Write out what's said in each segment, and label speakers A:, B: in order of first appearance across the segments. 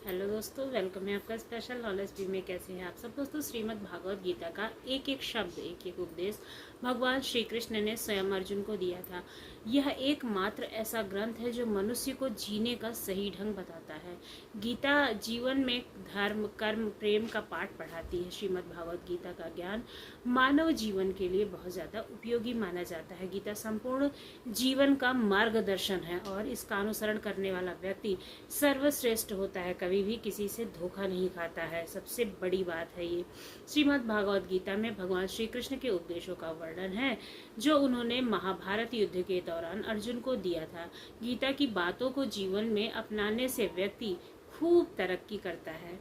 A: Hello दोस्तों, welcome है आपका स्पेशल नॉलेज भी में। कैसे हैं आप सब दोस्तों। श्रीमद् भागवत गीता का एक एक शब्द, एक एक उपदेश भगवान श्री कृष्ण ने स्वयं अर्जुन को दिया था। यह एकमात्र ऐसा ग्रंथ है जो मनुष्य को जीने का सही ढंग बताता है। गीता जीवन में धर्म, कर्म, प्रेम का पाठ पढ़ाती है। श्रीमद् भागवत गीता का ज्ञान मानव जीवन के लिए बहुत ज़्यादा उपयोगी माना जाता है। गीता संपूर्ण जीवन का मार्गदर्शन है और इसका अनुसरण करने वाला व्यक्ति सर्वश्रेष्ठ होता है, कभी भी किसी से धोखा नहीं खाता है। सबसे बड़ी बात है ये। श्रीमद् भागवत गीता में भगवान श्री कृष्ण के उपदेशों का वर्णन है जो उन्होंने महाभारत युद्ध के दौरान अर्जुन को दिया था। गीता की बातों को जीवन में अपनाने से व्यक्ति खूब तरक्की करता है,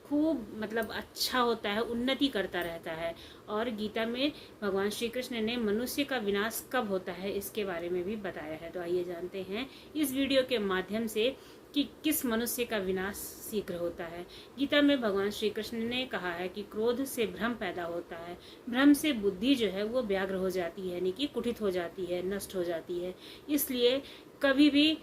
A: खूब अच्छा होता है, उन्नति करता रहता है। और गीता में भगवान श्री कृष्ण ने मनुष्य का विनाश कब होता है इसके बारे में भी बताया है। तो आइए जानते हैं इस वीडियो के माध्यम से कि किस मनुष्य का विनाश शीघ्र होता है। गीता में भगवान श्री कृष्ण ने कहा है कि क्रोध से भ्रम पैदा होता है। भ्रम से बुद्धि जो है वो व्याग्र हो जाती है, यानी कि कुटित हो जाती है, नष्ट हो जाती है। इसलिए कभी भी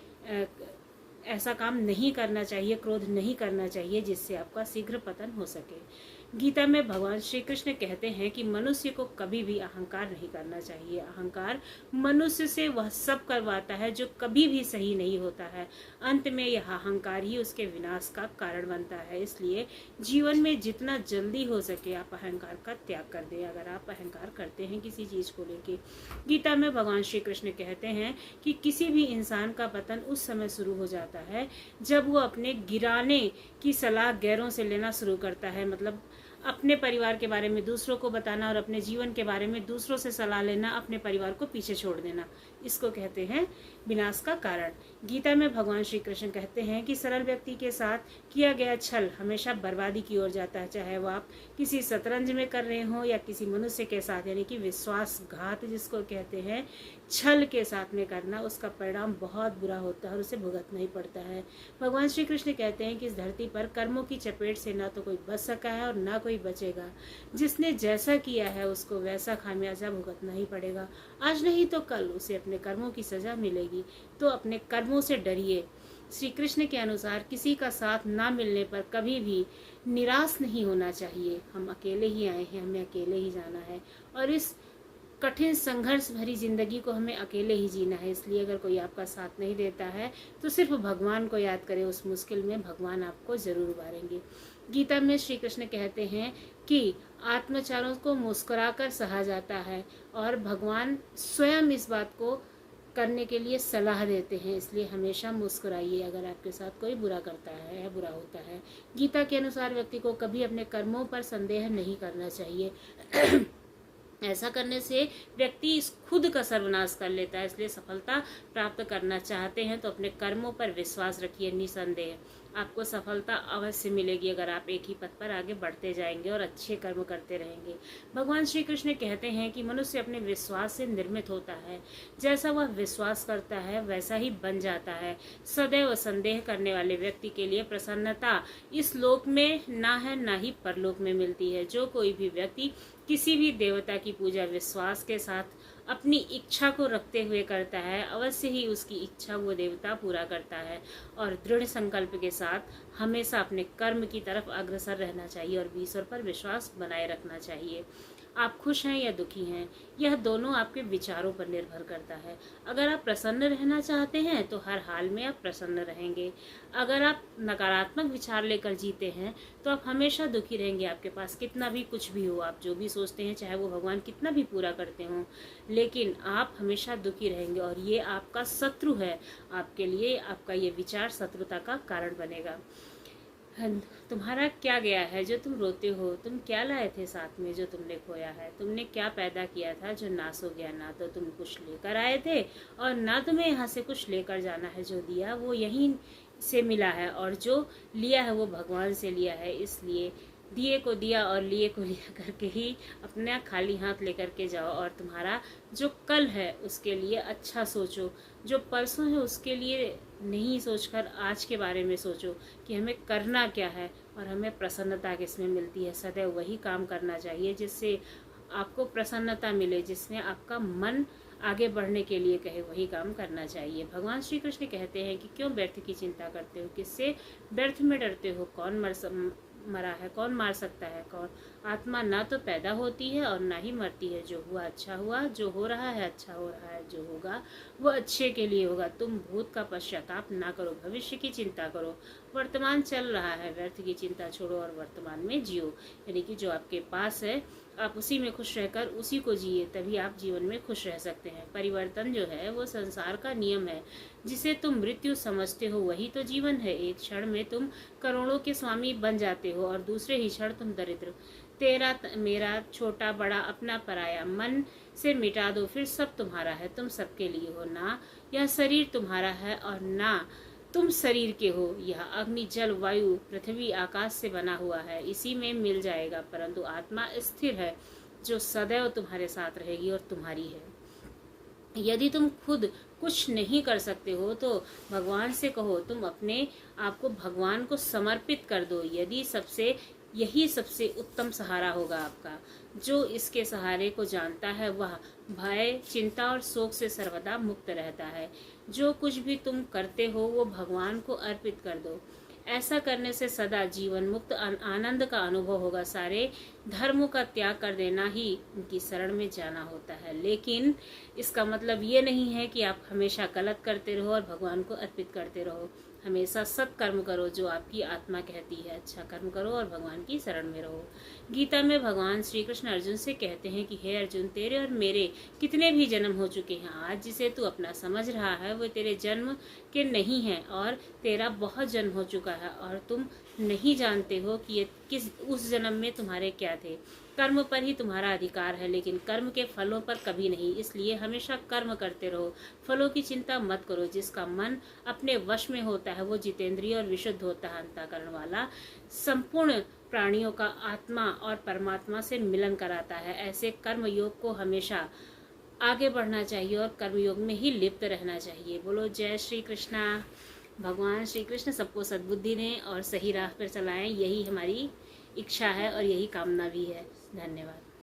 A: ऐसा काम नहीं करना चाहिए, क्रोध नहीं करना चाहिए जिससे आपका शीघ्र पतन हो सके। गीता में भगवान श्री कृष्ण कहते हैं कि मनुष्य को कभी भी अहंकार नहीं करना चाहिए। अहंकार मनुष्य से वह सब करवाता है जो कभी भी सही नहीं होता है। अंत में यह अहंकार ही उसके विनाश का कारण बनता है। इसलिए जीवन में जितना जल्दी हो सके आप अहंकार का त्याग कर दें, अगर आप अहंकार करते हैं किसी चीज को लेके। गीता में भगवान श्री कृष्ण कहते हैं कि किसी भी इंसान का पतन उस समय शुरू हो जाता है जब वो अपने गिराने की सलाह गैरों से लेना शुरू करता है। मतलब अपने परिवार के बारे में दूसरों को बताना और अपने जीवन के बारे में दूसरों से सलाह लेना, अपने परिवार को पीछे छोड़ देना, इसको कहते हैं विनाश का कारण। गीता में भगवान श्री कृष्ण कहते हैं कि सरल व्यक्ति के साथ किया गया छल हमेशा बर्बादी की ओर जाता है। चाहे वो आप किसी शतरंज में कर रहे हो या किसी मनुष्य के साथ, यानी कि विश्वासघात जिसको कहते हैं, छल के साथ में करना, उसका परिणाम बहुत बुरा होता है और उसे भुगतना ही पड़ता है। भगवान श्री कृष्ण कहते हैं कि इस धरती पर कर्मों की चपेट से ना तो कोई बच सका है और ना कोई बचेगा। जिसने जैसा किया है उसको वैसा खामियाजा भुगतना ही पड़ेगा। आज नहीं तो कल उसे अपने कर्मों की सजा मिलेगी। तो अपने कर्मों से डरिए। श्री कृष्ण के अनुसार किसी का साथ ना मिलने पर कभी भी निराश नहीं होना चाहिए। हम अकेले ही आए हैं, हमें अकेले ही जाना है और इस कठिन संघर्ष भरी जिंदगी को हमें अकेले ही जीना है। इसलिए अगर कोई आपका साथ नहीं देता है तो सिर्फ भगवान को याद करें, उस मुश्किल में भगवान आपको जरूर उबारेंगे। गीता में श्री कृष्ण कहते हैं कि आत्मचारों को मुस्कुराकर सहा जाता है और भगवान स्वयं इस बात को करने के लिए सलाह देते हैं। इसलिए हमेशा मुस्कुराइए अगर आपके साथ कोई बुरा करता है या बुरा होता है। गीता के अनुसार व्यक्ति को कभी अपने कर्मों पर संदेह नहीं करना चाहिए। ऐसा करने से व्यक्ति खुद का सर्वनाश कर लेता है। इसलिए सफलता प्राप्त करना चाहते हैं तो अपने कर्मों पर विश्वास रखिए। निसंदेह आपको सफलता अवश्य मिलेगी अगर आप एक ही पथ पर आगे बढ़ते जाएंगे और अच्छे कर्म करते रहेंगे। भगवान श्री कृष्ण कहते हैं कि मनुष्य अपने विश्वास से निर्मित होता है। जैसा वह विश्वास करता है वैसा ही बन जाता है। सदैव संदेह करने वाले व्यक्ति के लिए प्रसन्नता इस लोक में ना है ना ही परलोक में मिलती है। जो कोई भी व्यक्ति किसी भी देवता की पूजा विश्वास के साथ अपनी इच्छा को रखते हुए करता है, अवश्य ही उसकी इच्छा वो देवता पूरा करता है। और दृढ़ संकल्प के साथ हमेशा अपने कर्म की तरफ अग्रसर रहना चाहिए और ईश्वर पर विश्वास बनाए रखना चाहिए। आप खुश हैं या दुखी हैं, यह दोनों आपके विचारों पर निर्भर करता है। अगर आप प्रसन्न रहना चाहते हैं तो हर हाल में आप प्रसन्न रहेंगे। अगर आप नकारात्मक विचार लेकर जीते हैं तो आप हमेशा दुखी रहेंगे। आपके पास कितना भी कुछ भी हो, आप जो भी सोचते हैं चाहे वो भगवान कितना भी पूरा करते हों, लेकिन आप हमेशा दुखी रहेंगे और ये आपका शत्रु है। आपके लिए आपका ये विचार शत्रुता का कारण बनेगा। तुम्हारा क्या गया है जो तुम रोते हो? तुम क्या लाए थे साथ में जो तुमने खोया है? तुमने क्या पैदा किया था जो नाश हो गया? ना तो तुम कुछ लेकर आए थे और ना तुम्हें यहाँ से कुछ लेकर जाना है। जो दिया वो यहीं से मिला है और जो लिया है वो भगवान से लिया है। इसलिए दिए को दिया और लिए को लिया करके ही अपना खाली हाथ लेकर के जाओ और तुम्हारा जो कल है उसके लिए अच्छा सोचो। जो परसों है उसके लिए नहीं सोचकर आज के बारे में सोचो कि हमें करना क्या है और हमें प्रसन्नता किसमें मिलती है। सदैव वही काम करना चाहिए जिससे आपको प्रसन्नता मिले, जिसमें आपका मन आगे बढ़ने के लिए कहे वही काम करना चाहिए। भगवान श्री कृष्ण कहते हैं कि क्यों व्यर्थ की चिंता करते हो, किससे व्यर्थ में डरते हो, कौन मरा है, कौन मार सकता है, कौन। आत्मा ना तो पैदा होती है और ना ही मरती है। जो हुआ अच्छा हुआ, जो हो रहा है अच्छा हो रहा है, जो होगा वो अच्छे के लिए होगा। तुम भूत का पश्चाताप ना करो, भविष्य की चिंता करो। वर्तमान चल रहा है, व्यर्थ की चिंता छोड़ो और वर्तमान में जियो। यानी कि जो आपके पास है आप उसी में खुश रहकर उसी को जिए, तभी आप जीवन में खुश रह सकते हैं। परिवर्तन जो है वो संसार का नियम है। जिसे तुम मृत्यु समझते हो वही तो जीवन है। एक क्षण में तुम करोड़ों के स्वामी बन जाते हो और दूसरे ही क्षण तुम दरिद्र। तेरा मेरा, छोटा बड़ा, अपना पराया, मन से मिटा दो, फिर सब तुम्हारा है। तुम सबके लिए हो। ना यह शरीर तुम्हारा है और ना तुम शरीर के हो। यह अग्नि, जल, वायु, पृथ्वी, आकाश से बना हुआ है, इसी में मिल जाएगा। परंतु आत्मा स्थिर है जो सदैव तुम्हारे साथ रहेगी और तुम्हारी है। यदि तुम खुद कुछ नहीं कर सकते हो तो भगवान से कहो, तुम अपने आप को भगवान को समर्पित कर दो। यही सबसे उत्तम सहारा होगा आपका। जो इसके सहारे को जानता है वह भय, चिंता और शोक से सर्वदा मुक्त रहता है। जो कुछ भी तुम करते हो वो भगवान को अर्पित कर दो। ऐसा करने से सदा जीवन मुक्त आनंद का अनुभव होगा। सारे धर्मों का त्याग कर देना ही उनकी शरण में जाना होता है। लेकिन इसका मतलब ये नहीं है कि आप हमेशा गलत करते रहो और भगवान को अर्पित करते रहो। हमेशा सत्कर्म करो जो आपकी आत्मा कहती है। अच्छा कर्म करो और भगवान की शरण में रहो। गीता में भगवान श्री कृष्ण अर्जुन से कहते हैं कि हे अर्जुन, तेरे और मेरे कितने भी जन्म हो चुके हैं, आज जिसे तू अपना समझ रहा है वो तेरे जन्म के नहीं है और तेरा बहुत जन्म हो चुका है और तुम नहीं जानते हो कि ये किस उस जन्म में तुम्हारे क्या थे। कर्म पर ही तुम्हारा अधिकार है, लेकिन कर्म के फलों पर कभी नहीं। इसलिए हमेशा कर्म करते रहो, फलों की चिंता मत करो। जिसका मन अपने वश में होता है वो जितेंद्रिय और विशुद्ध होता है। अंतःकरण वाला संपूर्ण प्राणियों का आत्मा और परमात्मा से मिलन कराता है। ऐसे कर्म योग को हमेशा आगे बढ़ना चाहिए और कर्मयोग में ही लिप्त रहना चाहिए। बोलो जय श्री कृष्णा। भगवान श्री कृष्ण सबको सद्बुद्धि दें और सही राह पर चलाएं, यही हमारी इच्छा है और यही कामना भी है। धन्यवाद।